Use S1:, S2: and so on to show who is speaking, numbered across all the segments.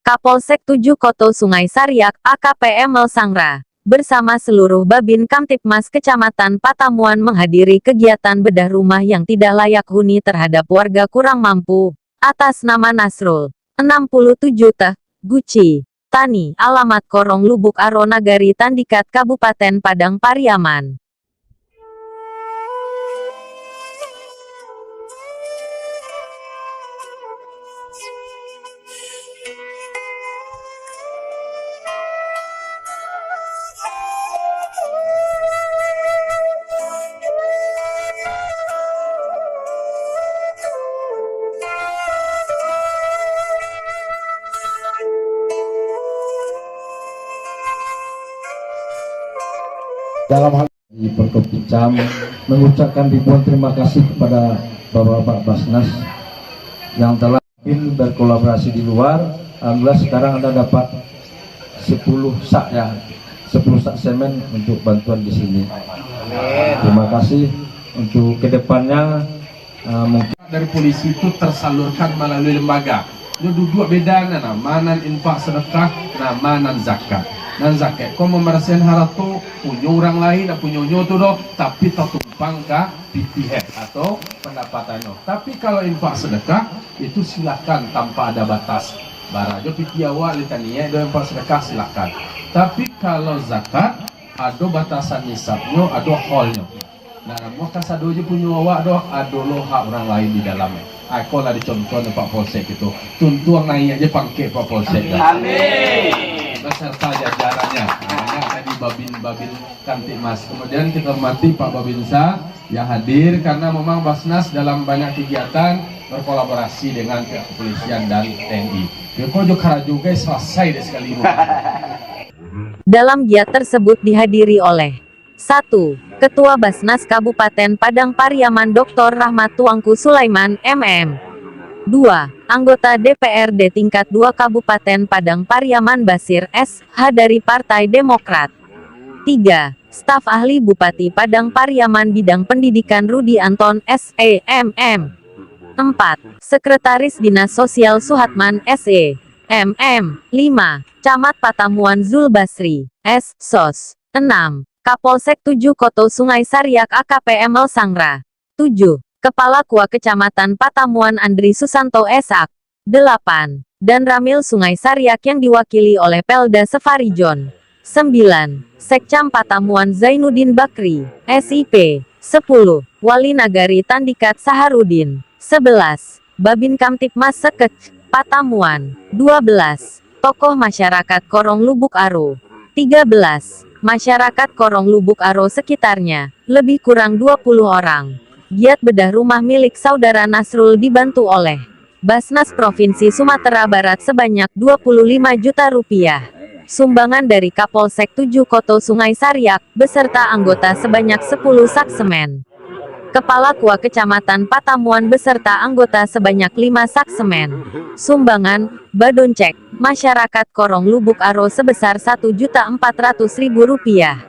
S1: Kapolsek 7 Koto Sungai Sariak, AKP Emel Sangra, bersama seluruh Babin Kamtipmas Kecamatan Patamuan menghadiri kegiatan bedah rumah yang tidak layak huni terhadap warga kurang mampu, atas nama Nasrul, 67 Teh, Guci, Tani, alamat Korong Lubuk Aro Nagari Tandikat Kabupaten Padang Pariaman.
S2: Dalam hal ini Perkopicam mengucapkan ribuan terima kasih kepada Bapak-Bapak Basnas yang telah berkolaborasi di luar. Alhamdulillah sekarang Anda dapat 10 sak ya, 10 sak semen untuk bantuan di sini. Terima kasih. Untuk kedepannya mungkin
S3: dari polisi itu tersalurkan melalui lembaga. Itu dua bedanya, manan infak sedekah, manan zakat. Dan zakat, kau memeraskan haratu punya orang lain, punya nyoto doh, tapi tertumpang ke PPH atau pendapatannya. Tapi kalau infak sedekah itu silakan tanpa ada batas. Barajo pitiawa litania do infak sedekah silakan. Tapi kalau zakat ada batasan nisabnya, ada holnya. Nah, mau kasado aja punya awak doh, ada loh hak orang lain di dalamnya. Aku lah dicontoh Pak Polsek itu, tuntuang naik aja pangke Pak Polsek. Amin. Beserta jajarannya, namanya tadi Babin Kamtipmas. Kemudian kita hormati Pak Babinsa yang hadir karena memang Basnas dalam banyak kegiatan berkolaborasi dengan pihak kepolisian dan TNI. Yoko juga selesai deh sekali.
S1: Dalam giat tersebut dihadiri oleh 1. Ketua Basnas Kabupaten Padang Pariaman Dr. Rahmat Tuangku Sulaiman, MM. 2. Anggota DPRD tingkat 2 Kabupaten Padang Pariaman Basir S.H. dari Partai Demokrat. 3. Staf Ahli Bupati Padang Pariaman Bidang Pendidikan Rudi Anton S.E.M.M. 4. Sekretaris Dinas Sosial Suhatman S.E.M.M. 5. Camat Patamuan Zul Basri S.Sos. 6. Kapolsek 7 Koto Sungai Sariak AKP Emel Sangra. 7. Kepala KUA Kecamatan Patamuan Andri Susanto S.A. 8. Dan Ramil Sungai Sariak yang diwakili oleh Pelda Sefarijon. 9. Sekcam Patamuan Zainuddin Bakri, SIP. 10. Wali Nagari Tandikat Saharudin. 11. Babin Kamtipmas Sekec, Patamuan. 12. Tokoh masyarakat Korong Lubuk Aro. 13. Masyarakat Korong Lubuk Aro sekitarnya, lebih kurang 20 orang. Giat bedah rumah milik saudara Nasrul dibantu oleh Basnas Provinsi Sumatera Barat sebanyak 25 juta rupiah. Sumbangan dari Kapolsek 7 Koto Sungai Sariak, beserta anggota sebanyak 10 sak semen. Kepala KUA Kecamatan Patamuan beserta anggota sebanyak 5 sak semen. Sumbangan, Badoncek, masyarakat Korong Lubuk Aro sebesar Rp1.400.000.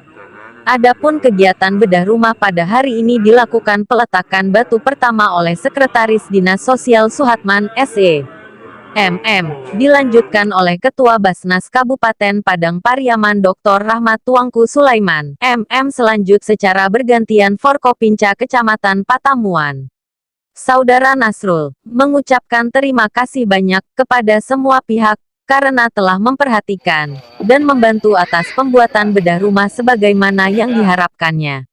S1: Adapun kegiatan bedah rumah pada hari ini dilakukan peletakan batu pertama oleh Sekretaris Dinas Sosial Suhatman S.E.M.M. Dilanjutkan oleh Ketua Basnas Kabupaten Padang Pariaman Dr. Rahmat Tuangku Sulaiman, MM. Selanjut secara bergantian Forkopimda Kecamatan Patamuan. Saudara Nasrul mengucapkan terima kasih banyak kepada semua pihak karena telah memperhatikan dan membantu atas pembuatan bedah rumah sebagaimana yang diharapkannya.